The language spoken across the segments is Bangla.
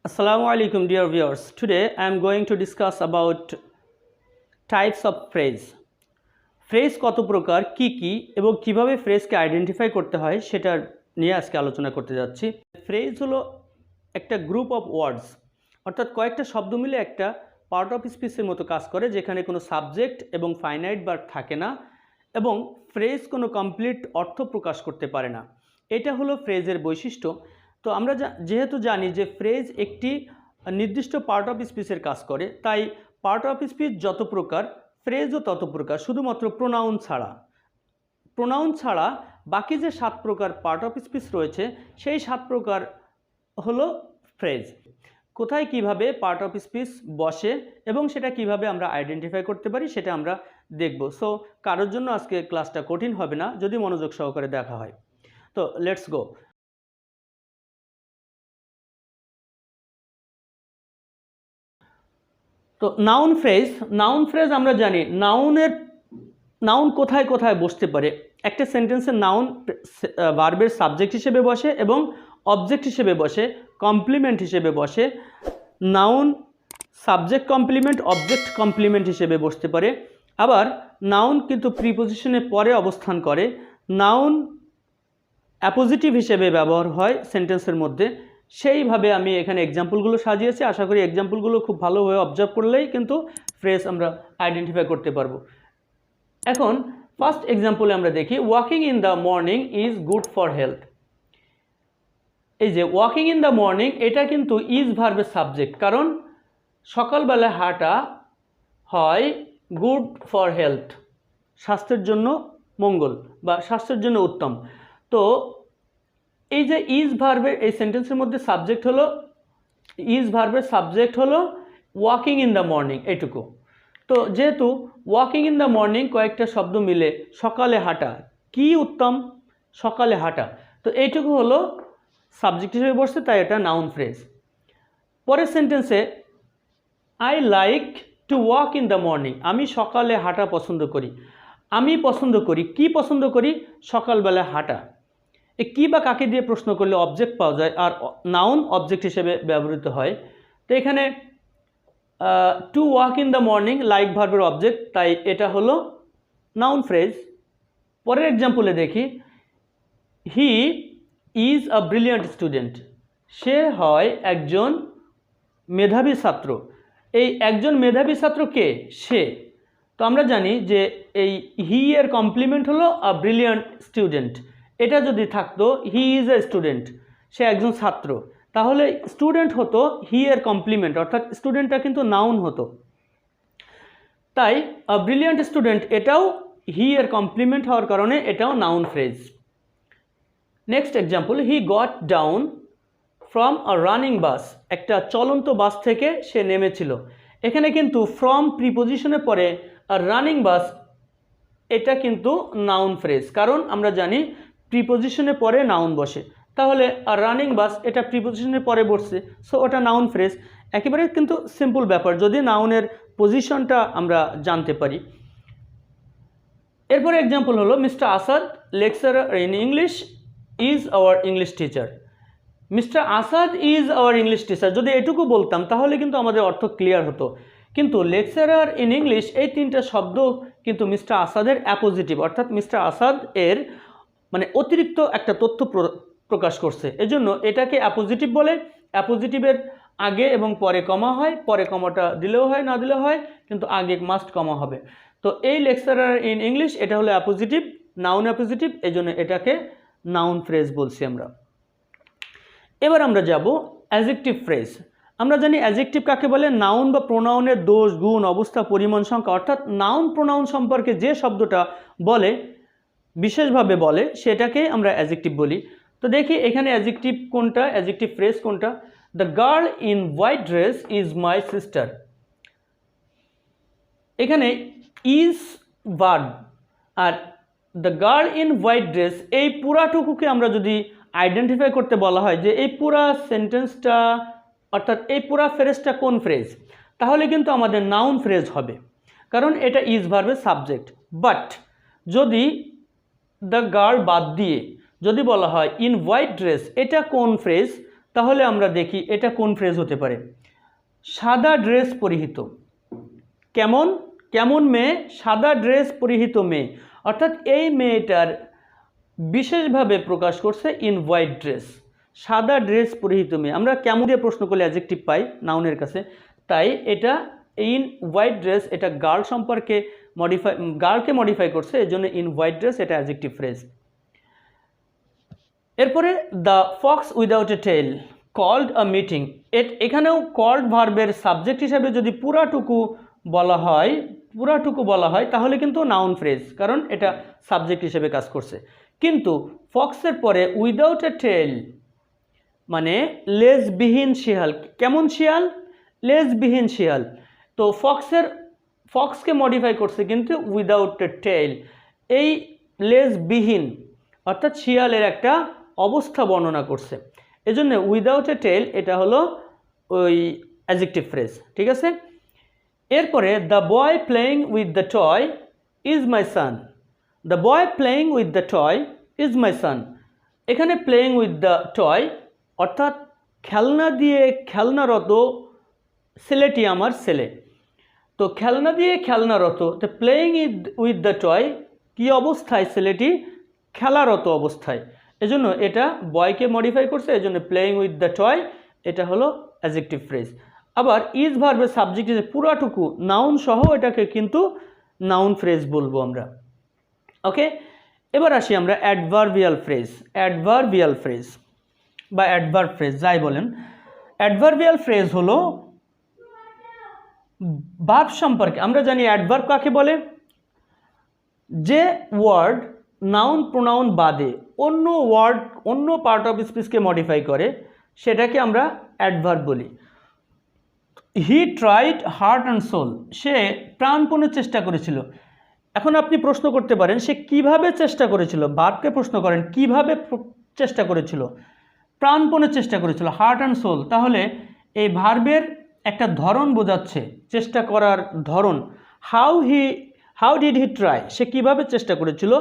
Assalamu alaikum dear viewers. Today I am going to discuss about types of phrase. Phrase কত প্রকার, কি এবং কিভাবে ফ্রেজকে আইডেন্টিফাই করতে হয় সেটা নিয়ে আজকে আলোচনা করতে যাচ্ছি। ফ্রেজ হলো একটা গ্রুপ অফ ওয়ার্ডস, অর্থাৎ কয়েকটা শব্দ মিলে একটা পার্ট অফ স্পিচের মতো কাজ করে, যেখানে কোনো সাবজেক্ট এবং ফাইনাইট ভার্ব থাকে না এবং ফ্রেজ কোনো কমপ্লিট অর্থ প্রকাশ করতে পারে না। এটা হলো ফ্রেজের বৈশিষ্ট্য। তো আমরা যেহেতু জানি যে ফ্রেজ একটি নির্দিষ্ট পার্ট অফ স্পিচের কাজ করে, তাই পার্ট অফ স্পিচ যত প্রকার, ফ্রেজও তত প্রকার, শুধুমাত্র প্রোনাউন ছাড়া বাকি যে 7 প্রকার পার্ট অফ স্পিচ রয়েছে সেই 7 প্রকার হলো ফ্রেজ। কোথায় কিভাবে পার্ট অফ স্পিচ বসে এবং সেটা কিভাবে আমরা আইডেন্টিফাই করতে পারি সেটা আমরা দেখব। সো কারোর জন্য আজকে ক্লাসটা কঠিন হবে না যদি মনোযোগ সহকারে দেখা হয়। তো লেটস গো। তো নাউন ফ্রেজ আমরা জানি নাউন কোথায় কোথায় বসতে পারে। একটা সেন্টেন্সের নাউন ভার্বের সাবজেক্ট হিসেবে বসে এবং অবজেক্ট হিসেবে বসে, কমপ্লিমেন্ট হিসেবে বসে। Noun subject complement, object complement হিসেবে বসতে পারে। আবার নাউন কিন্তু প্রিপোজিশনের পরে অবস্থান করে। নাউন অ্যাপোজিটিভ হিসেবে ব্যবহার হয় সেন্টেন্সের মধ্যে। সেইভাবে আমি এখানে এক্সাম্পলগুলো সাজিয়েছি। আশা করি এক্সাম্পলগুলো খুব ভালোভাবে অবজার্ভ করলেই কিন্তু ফ্রেজ আমরা আইডেন্টিফাই করতে পারবো। এখন ফার্স্ট এক্সাম্পলে আমরা দেখি, walking in the morning is good for health. এই যে ওয়াকিং ইন দ্য মর্নিং, এটা কিন্তু ইজ ভার্বের সাবজেক্ট, কারণ সকালবেলা হাঁটা হয় গুড ফর হেলথ, স্বাস্থ্যের জন্য মঙ্গল বা স্বাস্থ্যের জন্য উত্তম। তো এই যে ইজ ভার্বের এই সেন্টেন্সের মধ্যে সাবজেক্ট হলো, ইজ ভার্বের সাবজেক্ট হলো ওয়াকিং ইন দ্য মর্নিং, এইটুকু। তো যেহেতু ওয়াকিং ইন দ্য মর্নিং কয়েকটা শব্দ মিলে সকালে হাঁটা, কি উত্তম, সকালে হাঁটা, তো এইটুকু হলো সাবজেক্ট হিসেবে বসছে, তাই এটা নাউন ফ্রেজ। পরের সেন্টেন্সে, I like to walk in the morning, আমি সকালে হাঁটা পছন্দ করি। আমি পছন্দ করি, কি পছন্দ করি, সকালবেলা হাঁটা। এ কী বা কাকে দিয়ে প্রশ্ন করলে অবজেক্ট পাওয়া যায়, আর নাউন অবজেক্ট হিসেবে ব্যবহৃত হয়। তো এখানে to walk in the morning like ভার্বের অবজেক্ট, তাই এটা হলো নাউন ফ্রেজ। পরের এক্সাম্পলে দেখি, he is a brilliant student, সে হয় একজন মেধাবী ছাত্র। এই একজন মেধাবী ছাত্র কে, সে। তো আমরা জানি যে এই হি এর কমপ্লিমেন্ট হলো আ ব্রিলিয়ান্ট স্টুডেন্ট। এটা যদি থাকতো হি ইজ এ স্টুডেন্ট, সে একজন ছাত্র, তাহলে স্টুডেন্ট হতো হি এর কমপ্লিমেন্ট, অর্থাৎ স্টুডেন্টটা কিন্তু নাউন হতো। তাই আ ব্রিলিয়ান্ট স্টুডেন্ট এটাও হি এর কমপ্লিমেন্ট হওয়ার কারণে এটাও noun phrase. Next example, he got down from a running bus, একটা চলন্ত বাস থেকে সে নেমেছিল। এখানে কিন্তু ফ্রম প্রিপোজিশনের পরে আর রানিং বাস, এটা কিন্তু নাউন ফ্রেজ, কারণ আমরা জানি প্রিপোজিশনের পরে নাউন বসে। তাহলে আর রানিং বাস এটা প্রিপোজিশনের পরে বসছে, সো ওটা নাউন ফ্রেজ। একেবারে কিন্তু সিম্পল ব্যাপার যদি নাউনের পজিশনটা আমরা জানতে পারি। এরপরে এক্সাম্পল হলো, mister Asad lecturer in English is our English teacher. Mister Asad is our English teacher, যদি এটুকু বলতাম তাহলে কিন্তু আমাদের অর্থ ক্লিয়ার হতো। কিন্তু লেকচারার ইন ইংলিশ এই তিনটা শব্দ কিন্তু মিস্টার আসাদের অ্যাপোজিটিভ, অর্থাৎ মিস্টার আসাদ এর মানে অতিরিক্ত একটা তথ্য প্রকাশ করছে, এজন্য এটাকে অ্যাপোজিটিভ বলে। অ্যাপোজিটিভের আগে এবং পরে কমা হয়, পরে কমাটা দিলেও হয় না দিলেও হয়, কিন্তু আগে মাস্ট কমা হবে। তো এই লেকচারার ইন ইংলিশ এটা হলো অ্যাপোজিটিভ, নাউন অ্যাপোজিটিভ, এই জন্য এটাকে নাউন ফ্রেজ বলছি আমরা। এবার আমরা যাব অ্যাডজেক্টিভ ফ্রেজ। আমরা জানি অ্যাডজেক্টিভ কাকে বলে, নাউন বা প্রোনাউনের দোষ, গুণ, অবস্থা, পরিমাণ, সংখ্যা, অর্থাৎ নাউন প্রোনাউন সম্পর্কে যে শব্দটা বলে, বিশেষভাবে বলে, সেটাকে আমরা অ্যাডজেক্টিভ বলি। তো দেখি এখানে অ্যাডজেক্টিভ কোনটা, অ্যাডজেক্টিভ ফ্রেজ কোনটা। The girl in white dress is my sister. এখানে ইজ ভার্ব আর the girl in white dress, এই পুরাটুকুকে আমরা যদি আইডেন্টিফাই করতে বলা হয় যে এই পুরা সেন্টেন্সটা, অর্থাৎ এই পুরা ফ্রেজটা কোন ফ্রেজ, তাহলে কিন্তু আমাদের নাউন ফ্রেজ হবে, কারণ এটা ইজ ভার্বের সাবজেক্ট। বাট যদি দ্য গার্ল বাদ দিয়ে যদি বলা হয় ইন হোয়াইট ড্রেস, এটা কোন ফ্রেজ, তাহলে আমরা দেখি এটা কোন ফ্রেজ হতে পারে। সাদা ড্রেস পরিহিত, কেমন কেমন মেয়ে, সাদা ড্রেস পরিহিত মেয়ে, অর্থাৎ এই মেয়েটার বিশেষভাবে প্রকাশ করছে ইন হোয়াইট ড্রেস, সাদা ড্রেস পরিহিত মেয়ে। আমরা কেমন দিয়ে প্রশ্ন করলে অ্যাডজেক্টিভ পাই নাউনের কাছে, তাই এটা ইন হোয়াইট ড্রেস এটা গার্ল সম্পর্কে গার্লকে মডিফাই করছে, এই জন্য ইন হোয়াইট ড্রেস এটা অ্যাডজেক্টিভ ফ্রেজ। এরপরে the fox without a tail called a meeting, এখানেও কল্ড ভার্বের সাবজেক্ট হিসাবে যদি পুরাটুকু বলা হয় তাহলে কিন্তু নাউন ফ্রেজ, কারণ এটা সাবজেক্ট হিসেবে কাজ করছে। কিন্তু ফক্সের পরে উইদাউট এ টেল মানে লেজবিহীন শিয়াল, কেমন শিয়াল, লেজবিহীন শিয়াল। তো ফক্সকে মডিফাই করছে কিন্তু উইদাউট এ টেল, এই লেজবিহীন অর্থাৎ শিয়ালের একটা অবস্থা বর্ণনা করছে, এজন্য উইদাউট এ টেল এটা হলো ওই অ্যাডজেক্টিভ ফ্রেজ, ঠিক আছে। এরপরে the boy playing with the toy is my son, the boy playing with the toy is my son, এখানে প্লেয়িং উইথ দ্য টয় অর্থাৎ খেলনা দিয়ে খেলনারত ছেলেটি আমার ছেলে। তো খেলনা দিয়ে খেলনারত, তো প্লেয়িং উইথ দ্য টয় কী অবস্থায়, ছেলেটি খেলারত অবস্থায়, এজন্য এটা বয়কে মডিফাই করছে, এজন্য প্লেয়িং উইথ দ্য টয় এটা হলো অ্যাডজেক্টিভ ফ্রেজ। আবার ইজ ভার্বের সাবজেক্ট হিসেবে পুরাটুকু নাউন সহ এটাকে কিন্তু নাউন ফ্রেজ বলবো আমরা। ওকে, এবার আসি আমরা অ্যাডভার্বিয়াল ফ্রেজ বা অ্যাডভার্ব ফ্রেজ যাই বলেন। অ্যাডভার্বিয়াল ফ্রেজ হলো ভার্ব সম্পর্কে, আমরা জানি অ্যাডভার্ব কাকে বলে, যে ওয়ার্ড নাউন প্রোনাউন বাদে অন্য পার্ট অফ স্পিচকে মডিফাই করে সেটাকে আমরা অ্যাডভার্ব বলি। He tried heart and soul, সে প্রাণপণে চেষ্টা করেছিল। এখন আপনি প্রশ্ন করতে পারেন সে কিভাবে চেষ্টা করেছিল, ভার্বকে প্রশ্ন করেন কিভাবে চেষ্টা করেছিল, প্রাণপণে চেষ্টা করেছিল, হার্ট অ্যান্ড সোল, তাহলে এই ভার্বের একটা ধরন বোঝাচ্ছে, চেষ্টা করার ধরন। হাউ ডিড হি ট্রাই, সে কীভাবে চেষ্টা করেছিল,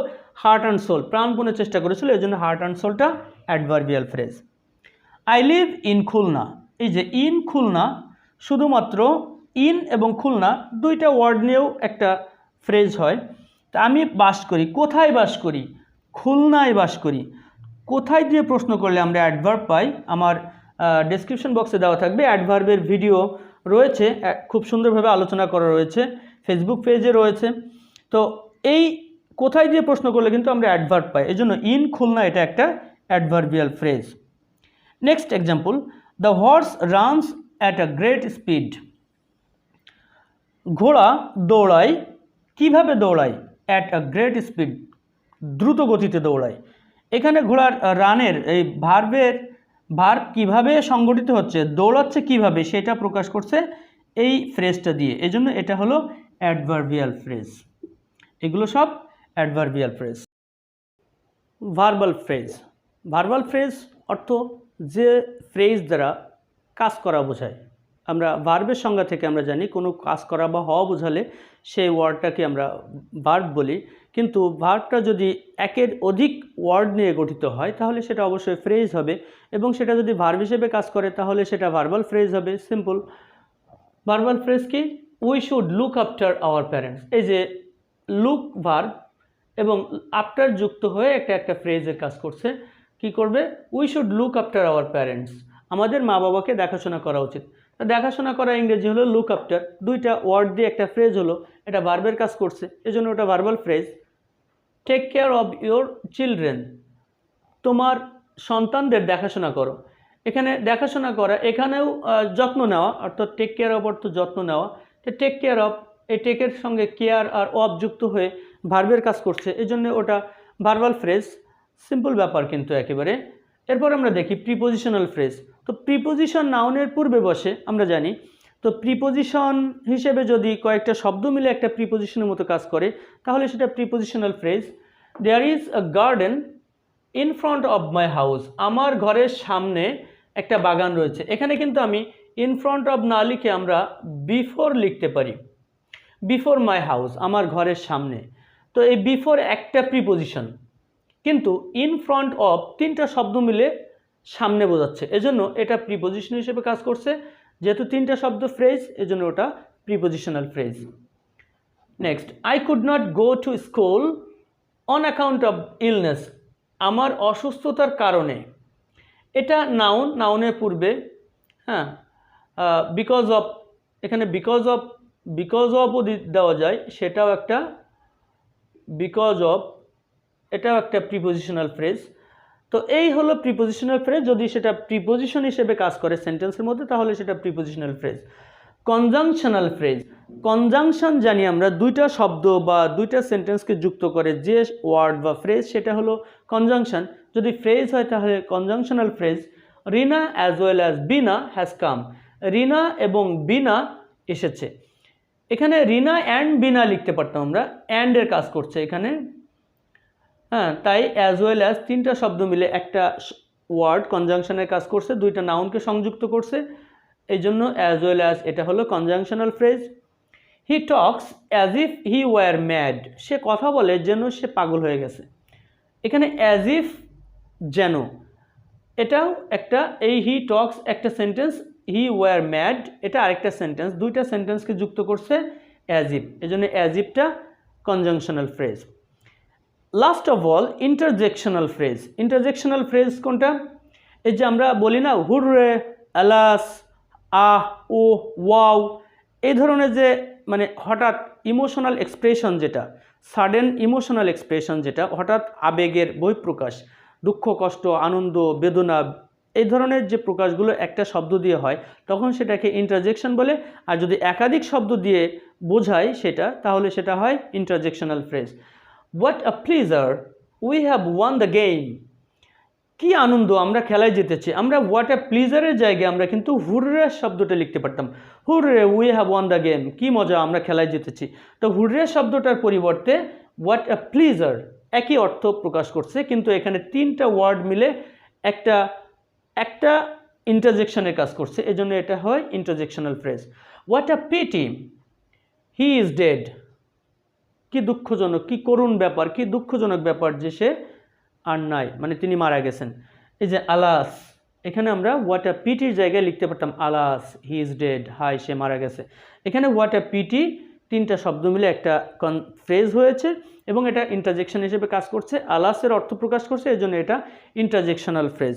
হার্ট অ্যান্ড সোল, প্রাণপণে চেষ্টা করেছিল, এই জন্য হার্ট অ্যান্ড সোলটা adverbial phrase. I live in Khulna, এই যে ইন খুলনা, শুধুমাত্র ইন এবং খুলনা দুইটা ওয়ার্ড নিয়েও একটা ফ্রেজ হয়। তা আমি বাস করি, কোথায় বাস করি, খুলনায় বাস করি। কোথায় দিয়ে প্রশ্ন করলে আমরা অ্যাডভার্ব পাই, আমার ডেসক্রিপশন বক্সে দেওয়া থাকবে, অ্যাডভার্বের ভিডিও রয়েছে, খুব সুন্দরভাবে আলোচনা করা রয়েছে, ফেসবুক পেজে রয়েছে। তো এই কোথায় দিয়ে প্রশ্ন করলে কিন্তু আমরা অ্যাডভার্ব পাই, এই জন্য ইন খুলনা এটা একটা adverbial phrase. Next example, the horse runs at a great speed, ঘোড়া দৌড়ায়, কিভাবে দৌড়ায়, অ্যাট আ গ্রেট স্পিড, দ্রুত গতিতে দৌড়ায়। এখানে ঘোড়ার রানের এই ভার্ব কিভাবে সংগঠিত হচ্ছে, দৌড়াচ্ছে কিভাবে, সেটা প্রকাশ করছে এই ফ্রেজটা দিয়ে, এজন্য এটা হলো অ্যাডভার্বিয়াল ফ্রেজ। এগুলো সব অ্যাডভার্বিয়াল ফ্রেজ। ভার্বাল ফ্রেজ অর্থ যে ফ্রেজ দ্বারা কাজ করা বোঝায়। আমরা ভার্বের সংজ্ঞা থেকে আমরা জানি কোনো কাজ করা বা হওয়া বোঝালে সেই ওয়ার্ডটাকে আমরা ভার্ব বলি, কিন্তু ভার্বটা যদি একের অধিক ওয়ার্ড নিয়ে গঠিত হয় তাহলে সেটা অবশ্যই ফ্রেজ হবে, এবং সেটা যদি ভার্ব হিসেবে কাজ করে তাহলে সেটা ভার্বাল ফ্রেজ হবে। সিম্পল। ভার্বাল ফ্রেজ কি, we should look after our parents, এই যে লুক ভার্ব এবং আফটার যুক্ত হয়ে একটা ফ্রেজের কাজ করছে। কি করবে, we should look after our parents, আমাদের মা বাবাকে দেখাশোনা করা উচিত। দেখাশোনা করা ইংরেজি হলো লুক আফটার, দুইটা ওয়ার্ড দিয়ে একটা ফ্রেজ হলো, এটা ভার্বের কাজ করছে, এজন্য ওটা verbal phrase. Take care of your children, তোমার সন্তানদের দেখাশোনা করো। এখানে দেখাশোনা করা, এখানেও যত্ন নেওয়া, অর্থাৎ টেক কেয়ার অফ অর্থ যত্ন নেওয়া। টেক কেয়ার অফ, এই টেকের সঙ্গে কেয়ার আর অফ যুক্ত হয়ে ভার্বের কাজ করছে, এজন্য ওটা ভার্বাল ফ্রেজ। সিম্পল ব্যাপার কিন্তু একেবারে। এরপর আমরা দেখি প্রিপোজিশনাল ফ্রেজ। তো প্রিপোজিশন নাউনের পূর্বে বসে আমরা জানি, তো প্রিপোজিশন হিসেবে যদি কয়েকটা শব্দ মিলে একটা প্রিপোজিশনের মতো কাজ করে তাহলে সেটা prepositional phrase. There is a garden in front of my house, আমার ঘরের সামনে একটা বাগান রয়েছে। এখানে কিন্তু আমি ইন ফ্রন্ট অফ না লিখে আমরা বিফোর লিখতে পারি, বিফোর মাই হাউস, আমার ঘরের সামনে। তো এই বিফোর একটা প্রিপোজিশন, কিন্তু ইন ফ্রন্ট অফ তিনটা শব্দ মিলে সামনে বোঝাচ্ছে, এজন্য এটা প্রিপোজিশন হিসেবে কাজ করছে। যেহেতু তিনটা শব্দ ফ্রেজ, এজন্য ওটা prepositional phrase. Next, I could not go to school on account of illness, আমার অসুস্থতার কারণে। এটা নাউন, নাউনের পূর্বে হ্যাঁ বিকজ অফ, এখানে বিকজ অফও দেওয়া যায়, সেটাও একটা বিকজ অফ, এটাও একটা প্রিপোজিশনাল ফ্রেজ। তো এই হলো প্রিপোজিশনাল ফ্রেজ। যদি সেটা প্রিপোজিশন হিসেবে কাজ করে সেন্টেন্সের মধ্যে তাহলে সেটা prepositional phrase. Conjunctional phrase, conjunction জানি আমরা দুইটা শব্দ বা দুইটা সেন্টেন্সকে যুক্ত করে যে ওয়ার্ড বা ফ্রেজ, সেটা হলো কনজাংশন। যদি ফ্রেজ হয় তাহলে conjunctional phrase. Rina as well as Bina has come, Rina এবং বিনা এসেছে। এখানে রিনা অ্যান্ড বিনা লিখতে পারতাম আমরা, অ্যান্ডের কাজ করছে এখানে, হ্যাঁ। তাই অ্যাজ ওয়েল অ্যাজ তিনটা শব্দ মিলে একটা ওয়ার্ড কনজাংশনের কাজ করছে, দুইটা নাউনকে সংযুক্ত করছে, এই জন্য অ্যাজ ওয়েল অ্যাজ এটা হলো conjunctional phrase. He talks as if he were mad, সে কথা বলে যেন সে পাগল হয়ে গেছে। এখানে অ্যাজ ইফ যেন, এটাও একটা, এই হি টক্স একটা সেন্টেন্স, হি ওয়ার ম্যাড এটা আরেকটা সেন্টেন্স, দুইটা সেন্টেন্সকে যুক্ত করছে অ্যাজ ইফ, এই জন্য অ্যাজ ইফটা conjunctional phrase. Last of all interjectional phrase. Interjectional phrase কোনটা? এই যে আমরা বলি না হুররে, আলাস, আহ, ও, ওয়াও, এই ধরনের যে মানে হঠাৎ ইমোশনাল এক্সপ্রেশন, যেটা সাডেন ইমোশনাল এক্সপ্রেশন, যেটা হঠাৎ আবেগের বহিঃপ্রকাশ, দুঃখ, কষ্ট, আনন্দ, বেদনা, এই ধরনের যে প্রকাশগুলো একটা শব্দ দিয়ে হয় তখন সেটাকে ইন্টারজেকশন বলে। আর যদি একাধিক শব্দ দিয়ে বোঝায় সেটা, তাহলে সেটা হয় interjectional phrase. What a pleasure, we have won the game, কি আনন্দ, আমরা খেলায় জিতেছি। আমরা হোয়াট আ প্লিজারের জায়গায় আমরা কিন্তু হুররে শব্দটা লিখতে পারতাম, hurray we have won the game, কি মজা, আমরা খেলায় জিতেছি। তো হুররে শব্দটার পরিবর্তে হোয়াট আ প্লিজার, একই অর্থ প্রকাশ করছে, কিন্তু এখানে তিনটা ওয়ার্ড মিলে একটা একটা ইন্টারজেকশনের কাজ করছে, এজন্য এটা হয় interjectional phrase. What a PT, he is dead, কি দুঃখজনক, কি করুণ ব্যাপার, কি দুঃখজনক ব্যাপার যে সে আর নাই, মানে তিনি মারা গেছেন। এই যে আলাস, এখানে আমরা হোয়াট আ পিটির জায়গায় লিখতে পারতাম আলাস, হি ইজ ডেড, হাই সে মারা গেছে। এখানে হোয়াট আ পিটি তিনটা শব্দ মিলে একটা ফ্রেজ হয়েছে এবং এটা ইন্টারজেকশন হিসেবে কাজ করছে, আলাসের অর্থ প্রকাশ করছে, এই জন্য এটা interjectional phrase.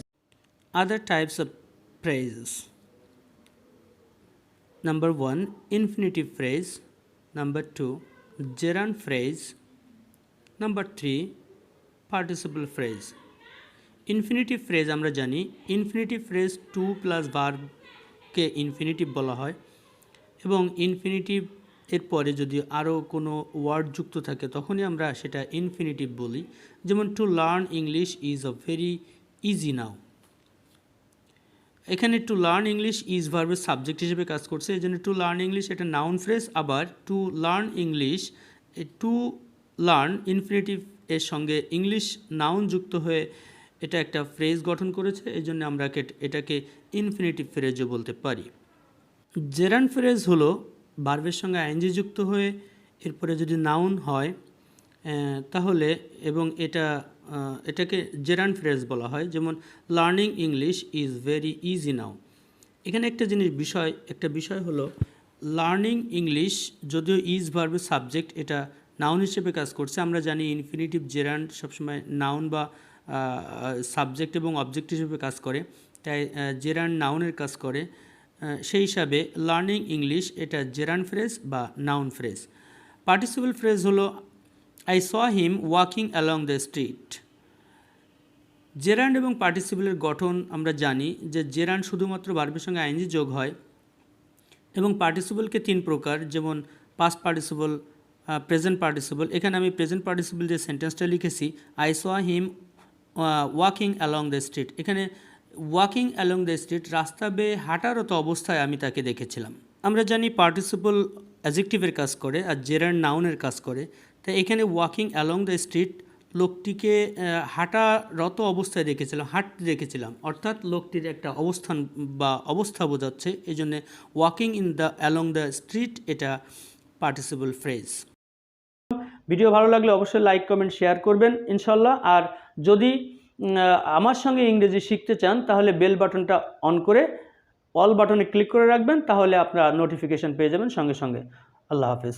Other types of phrases, number 1 infinitive phrase, number 2 gerund phrase, number 3 participle phrase. Infinitive phrase আমরা জানি, ইনফিনিটিভ ফ্রেজ টু প্লাস ভার্বকে ইনফিনিটিভ বলা হয় এবং ইনফিনিটিভ এর পরে যদি আরও কোনো ওয়ার্ড যুক্ত থাকে তখনই আমরা সেটা ইনফিনিটিভ বলি। যেমন to learn English is a very easy now, এখানে টু লার্ন ইংলিশ ইজ ভার্বের সাবজেক্ট হিসেবে কাজ করছে, এই জন্য টু লার্ন ইংলিশ এটা নাউন ফ্রেজ। আবার to learn English, to learn infinitive এর সঙ্গে ইংলিশ নাউন যুক্ত হয়ে এটা একটা ফ্রেজ গঠন করেছে, এই জন্য আমরা এটাকে ইনফিনিটিভ ফ্রেজও বলতে পারি। জেরান্ড ফ্রেজ হলো ভার্বের সঙ্গে আইএনজি যুক্ত হয়ে এরপরে যদি নাউন হয় তাহলে, এবং এটাকে জেরান্ড ফ্রেজ বলা হয়। যেমন learning English is very easy now, এখানে একটা বিষয় হলো লার্নিং ইংলিশ যদিও ইজ ভার্বের সাবজেক্ট, এটা নাউন হিসেবে কাজ করছে। আমরা জানি ইনফিনিটিভ জেরান্ড সবসময় নাউন বা সাবজেক্ট এবং অবজেক্ট হিসেবে কাজ করে, তাই জেরান্ড নাউনের কাজ করে। সেই হিসাবে লার্নিং ইংলিশ এটা জেরান্ড ফ্রেজ বা নাউন ফ্রেজ। পার্টিসিপল ফ্রেজ হলো I saw him walking along the street. Gerund এবং পার্টিসিপলের গঠন আমরা জানি যে জেরান্ড শুধুমাত্র ভার্বের সঙ্গে আইএনজি যোগ হয় এবং পার্টিসিপলকে তিন প্রকার, যেমন পাস্ট পার্টিসিপল, প্রেজেন্ট পার্টিসিপল। এখানে আমি প্রেজেন্ট পার্টিসিপল যে সেন্টেন্সটা লিখেছি I saw him walking along the street, এখানে ওয়াকিং অ্যালং দ্য স্ট্রিট রাস্তা বেয়ে হাঁটারত অবস্থায় আমি তাকে দেখেছিলাম। আমরা জানি পার্টিসিপল অ্যাডজেক্টিভের কাজ করে আর জেরান্ড নাউনের কাজ করে, তাই এখানে ওয়াকিং অ্যালং দ্য স্ট্রিট লোকটিকে হাঁটারত অবস্থায় হাঁটতে দেখেছিলাম, অর্থাৎ লোকটির একটা অবস্থান বা অবস্থা বোঝাচ্ছে, এই জন্যে walking in the along the street এটা পার্টিসিপল ফ্রেজ। ভিডিও ভালো লাগলে অবশ্যই লাইক, কমেন্ট, শেয়ার করবেন ইনশাল্লাহ। আর যদি আমার সঙ্গে ইংরেজি শিখতে চান তাহলে বেল বাটনটা অন করে অল বাটনে ক্লিক করে রাখবেন, তাহলে আপনারা নোটিফিকেশন পেয়ে যাবেন সঙ্গে সঙ্গে। আল্লাহ হাফেজ।